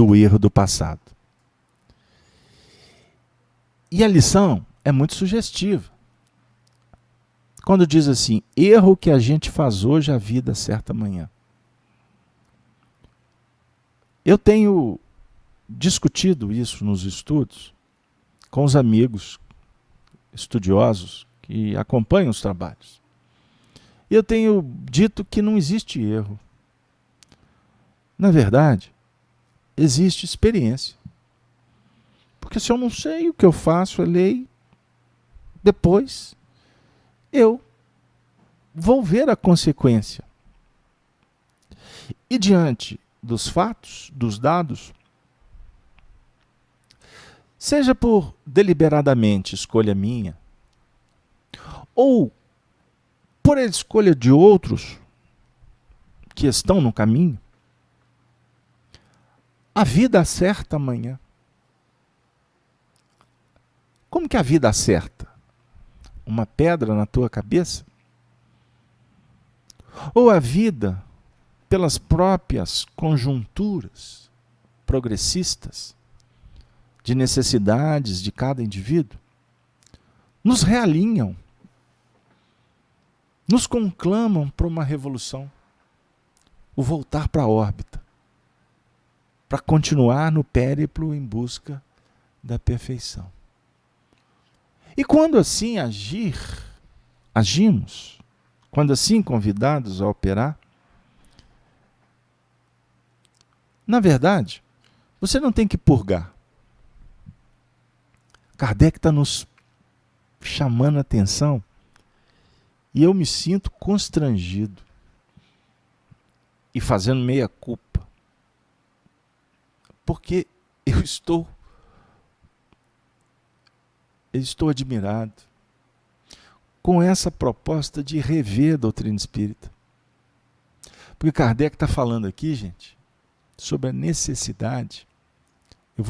A: o erro do passado. E a lição é muito sugestiva. Quando diz assim: erro que a gente faz hoje, a vida acerta amanhã. Eu tenho discutido isso nos estudos com os amigos estudiosos que acompanham os trabalhos. E eu tenho dito que não existe erro. Na verdade, existe experiência. Porque se eu não sei o que eu faço, a lei, depois eu vou ver a consequência. E diante dos fatos, dos dados, seja por deliberadamente escolha minha, ou por escolha de outros que estão no caminho, a vida acerta amanhã. Como que a vida acerta? Uma pedra na tua cabeça? Ou a vida, pelas próprias conjunturas progressistas de necessidades de cada indivíduo, nos realinham, nos conclamam para uma revolução, o voltar para a órbita, para continuar no périplo em busca da perfeição. E quando assim agimos, quando assim convidados a operar, na verdade, você não tem que purgar. Kardec está nos chamando a atenção e eu me sinto constrangido e fazendo meia culpa, porque eu estou admirado com essa proposta de rever a doutrina espírita. Porque Kardec está falando aqui, gente, sobre a necessidade. Eu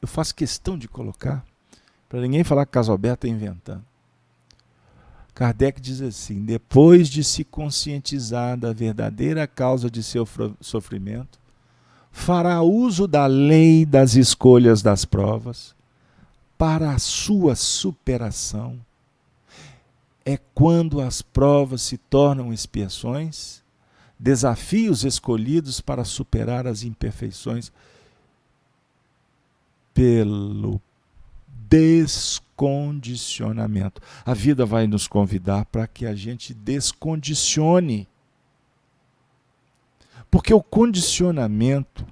A: faço questão de colocar, para ninguém falar que Casalberto está inventando. Kardec diz assim: depois de se conscientizar da verdadeira causa de seu sofrimento, fará uso da lei das escolhas das provas para a sua superação. É quando as provas se tornam expiações, desafios escolhidos para superar as imperfeições pelo descondicionamento. A vida vai nos convidar para que a gente descondicione. Porque o condicionamento,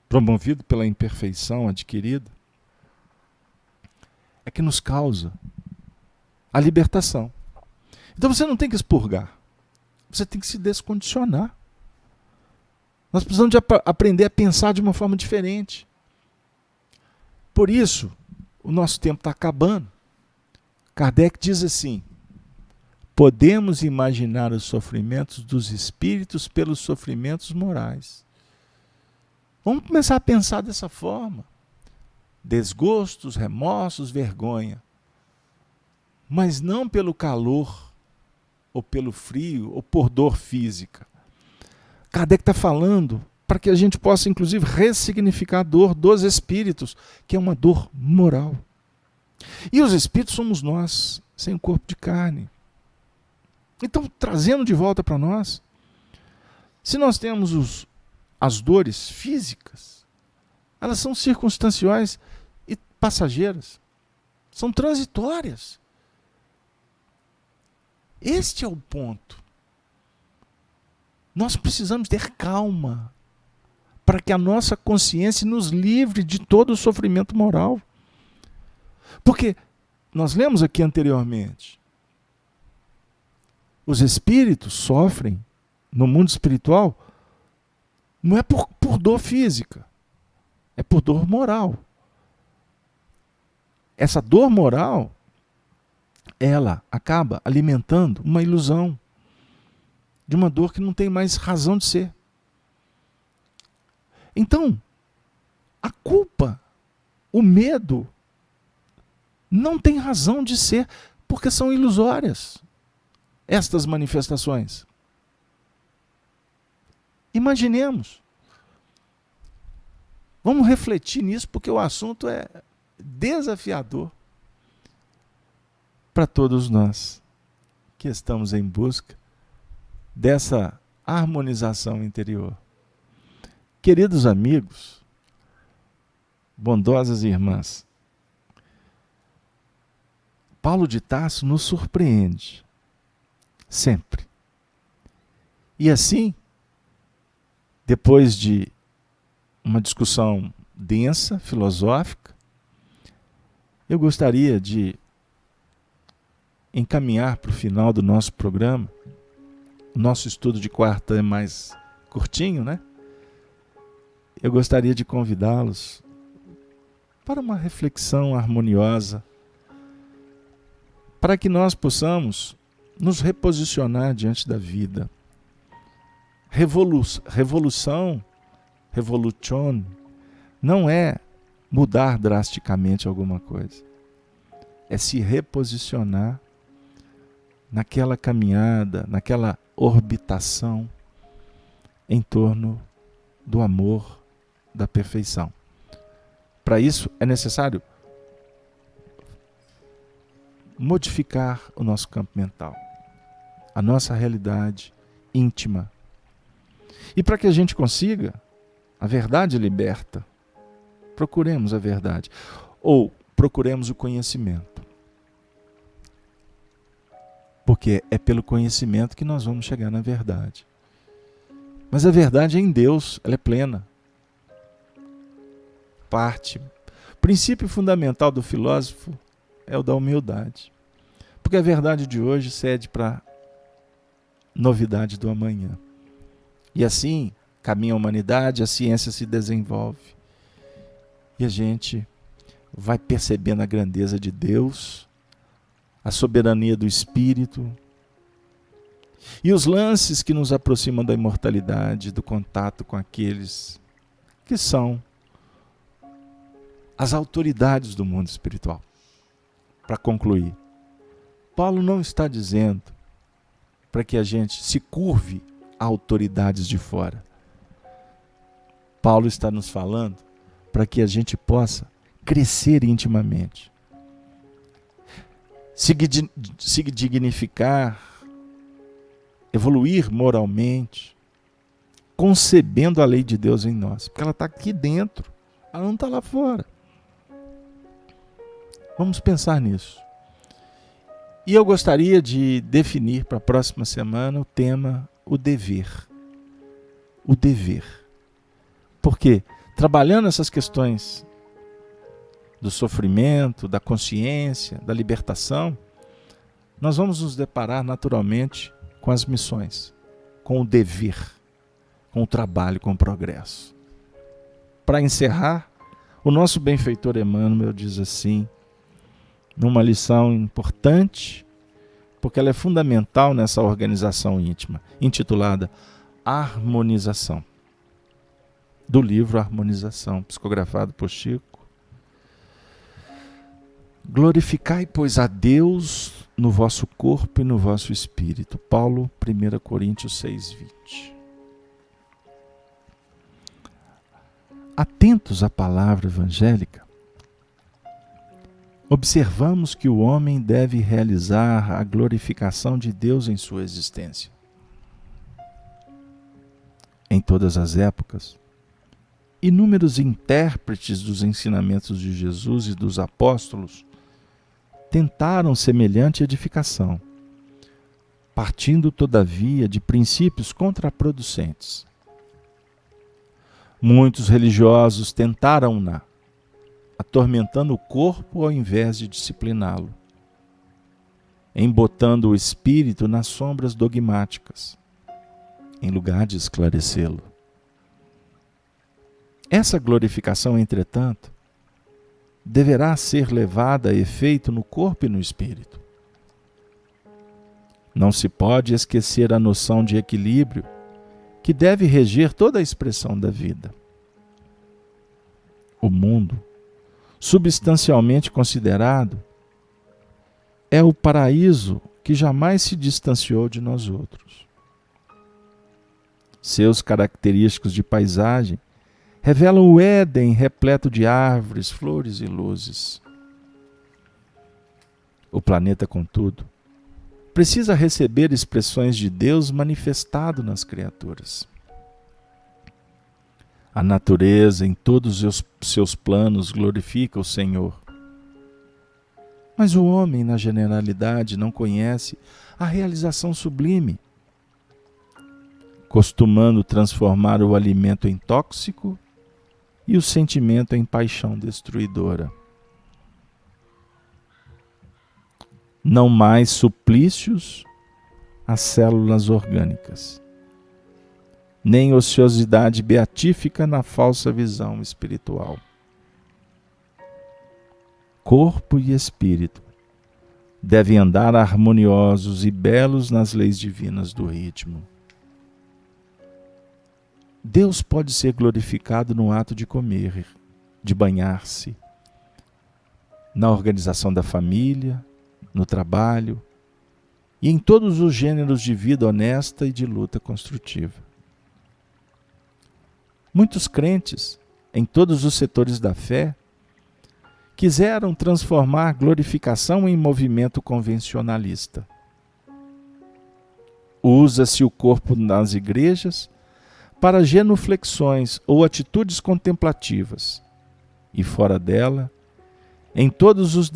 A: promovido pela imperfeição adquirida, é que nos causa a libertação. Então você não tem que expurgar, você tem que se descondicionar. Nós precisamos de aprender a pensar de uma forma diferente. Por isso, o nosso tempo está acabando. Kardec diz assim: podemos imaginar os sofrimentos dos espíritos pelos sofrimentos morais. Vamos começar a pensar dessa forma. Desgostos, remorsos, vergonha. Mas não pelo calor, ou pelo frio, ou por dor física. Kardec está falando para que a gente possa, inclusive, ressignificar a dor dos espíritos, que é uma dor moral. E os espíritos somos nós, sem o corpo de carne. Então, trazendo de volta para nós, se nós temos as dores físicas, elas são circunstanciais e passageiras, são transitórias. Este é o ponto. Nós precisamos ter calma para que a nossa consciência nos livre de todo o sofrimento moral. Porque nós lemos aqui anteriormente, os espíritos sofrem no mundo espiritual não é por dor física, é por dor moral. Essa dor moral, ela acaba alimentando uma ilusão de uma dor que não tem mais razão de ser. Então, a culpa, o medo, não tem razão de ser, porque são ilusórias estas manifestações. Imaginemos. Vamos refletir nisso, porque o assunto é desafiador para todos nós que estamos em busca dessa harmonização interior. Queridos amigos, bondosas irmãs, Paulo de Tarso nos surpreende, sempre. E assim, depois de uma discussão densa, filosófica, eu gostaria de encaminhar para o final do nosso programa. O nosso estudo de quarta é mais curtinho, né? Eu gostaria de convidá-los para uma reflexão harmoniosa, para que nós possamos nos reposicionar diante da vida. Revolução, não é mudar drasticamente alguma coisa. É se reposicionar naquela caminhada, naquela orbitação em torno do amor, da perfeição. Para isso é necessário modificar o nosso campo mental, a nossa realidade íntima. E para que a gente consiga, a verdade liberta. Procuremos a verdade, ou procuremos o conhecimento. Porque é pelo conhecimento que nós vamos chegar na verdade. Mas a verdade é em Deus, ela é plena. O princípio fundamental do filósofo é o da humildade. Porque a verdade de hoje cede para a novidade do amanhã. E assim caminha a humanidade, a ciência se desenvolve. E a gente vai percebendo a grandeza de Deus, a soberania do Espírito e os lances que nos aproximam da imortalidade, do contato com aqueles que são as autoridades do mundo espiritual. Para concluir, Paulo não está dizendo para que a gente se curve a autoridades de fora. Paulo está nos falando para que a gente possa crescer intimamente, se dignificar, evoluir moralmente, concebendo a lei de Deus em nós, porque ela está aqui dentro, ela não está lá fora. Vamos pensar nisso. E eu gostaria de definir para a próxima semana o tema, o dever. O dever. Porque trabalhando essas questões do sofrimento, da consciência, da libertação, nós vamos nos deparar naturalmente com as missões, com o dever, com o trabalho, com o progresso. Para encerrar, o nosso benfeitor Emmanuel diz assim, numa lição importante, porque ela é fundamental nessa organização íntima, intitulada Harmonização, do livro Harmonização, psicografado por Chico. Glorificai, pois, a Deus no vosso corpo e no vosso espírito. Paulo, 1 Coríntios 6:20. Atentos à palavra evangélica, observamos que o homem deve realizar a glorificação de Deus em sua existência. Em todas as épocas, inúmeros intérpretes dos ensinamentos de Jesus e dos apóstolos tentaram semelhante edificação, partindo, todavia, de princípios contraproducentes. Muitos religiosos tentaram-na, atormentando o corpo ao invés de discipliná-lo, embotando o espírito nas sombras dogmáticas, em lugar de esclarecê-lo. Essa glorificação, entretanto, deverá ser levada a efeito no corpo e no espírito. Não se pode esquecer a noção de equilíbrio que deve reger toda a expressão da vida. O mundo, substancialmente considerado, é o paraíso que jamais se distanciou de nós outros. Seus característicos de paisagem revelam o Éden repleto de árvores, flores e luzes. O planeta, contudo, precisa receber expressões de Deus manifestado nas criaturas. A natureza, em todos os seus planos, glorifica o Senhor. Mas o homem, na generalidade, não conhece a realização sublime, costumando transformar o alimento em tóxico e o sentimento em paixão destruidora. Não mais suplícios às células orgânicas, nem ociosidade beatífica na falsa visão espiritual. Corpo e espírito devem andar harmoniosos e belos nas leis divinas do ritmo. Deus pode ser glorificado no ato de comer, de banhar-se, na organização da família, no trabalho e em todos os gêneros de vida honesta e de luta construtiva. Muitos crentes, em todos os setores da fé, quiseram transformar glorificação em movimento convencionalista. Usa-se o corpo nas igrejas para genuflexões ou atitudes contemplativas, e fora dela, em todos os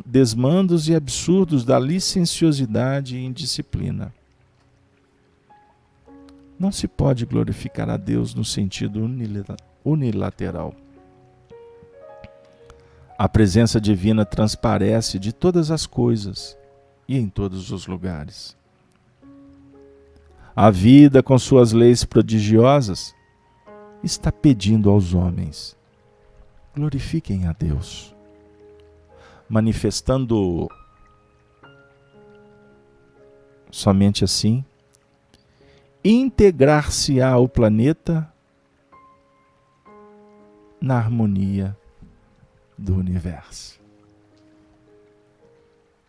A: desmandos e absurdos da licenciosidade e indisciplina. Não se pode glorificar a Deus no sentido unilateral. A presença divina transparece de todas as coisas e em todos os lugares. A vida, com suas leis prodigiosas, está pedindo aos homens: glorifiquem a Deus, manifestando somente assim, integrar-se-á o planeta na harmonia do universo.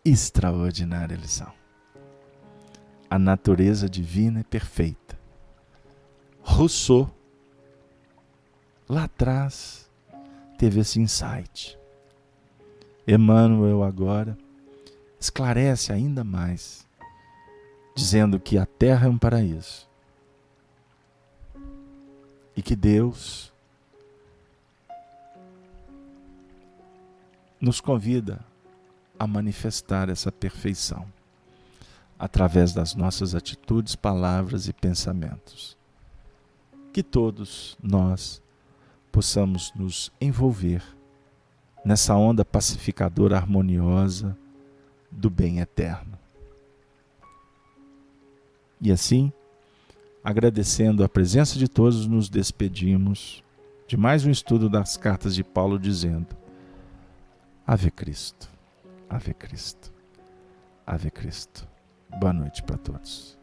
A: Extraordinária lição. A natureza divina é perfeita. Rousseau, lá atrás, teve esse insight. Emmanuel agora esclarece ainda mais dizendo que a terra é um paraíso e que Deus nos convida a manifestar essa perfeição através das nossas atitudes, palavras e pensamentos. Que todos nós possamos nos envolver nessa onda pacificadora, harmoniosa do bem eterno. E assim, agradecendo a presença de todos, nos despedimos de mais um estudo das cartas de Paulo, dizendo: Ave Cristo, Ave Cristo, Ave Cristo. Boa noite para todos.